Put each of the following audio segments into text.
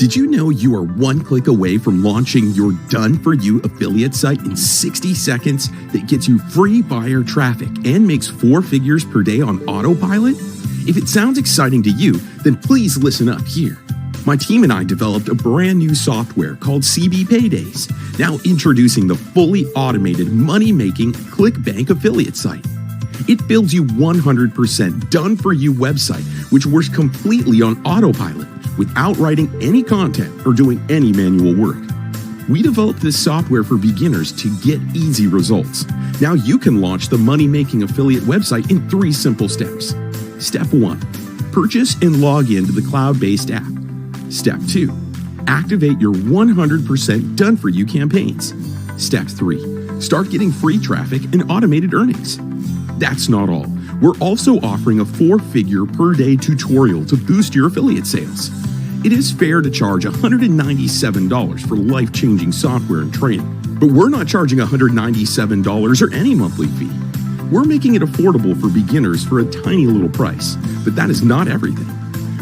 Did you know you are one click away from launching your done-for-you affiliate site in 60 seconds that gets you free buyer traffic and makes 4 figures per day on AutoPilot? If it sounds exciting to you, then please listen up here. My team and I developed a brand new software called CB Paydays, now introducing the fully automated money-making Clickbank affiliate site. It builds you 100% done-for-you website, which works completely on AutoPilot without writing any content or doing any manual work. We developed this software for beginners to get easy results. Now you can launch the money-making affiliate website in 3 simple steps. Step 1. Purchase and log into the cloud-based app. Step 2. Activate your 100% done-for-you campaigns. Step 3. Start getting free traffic and automated earnings. That's not all. We're also offering a 4-figure per day tutorial to boost your affiliate sales. It is fair to charge $197 for life-changing software and training, but we're not charging $197 or any monthly fee. We're making it affordable for beginners for a tiny little price, but that is not everything.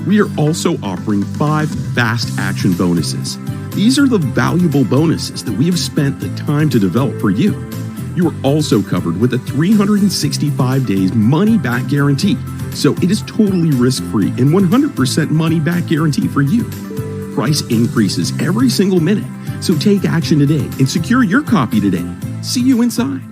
We are also offering 5 fast action bonuses. These are the valuable bonuses that we have spent the time to develop for you. You are also covered with a 365 days money-back guarantee, so it is totally risk-free and 100% money-back guarantee for you. Price increases every single minute, so take action today and secure your copy today. See you inside.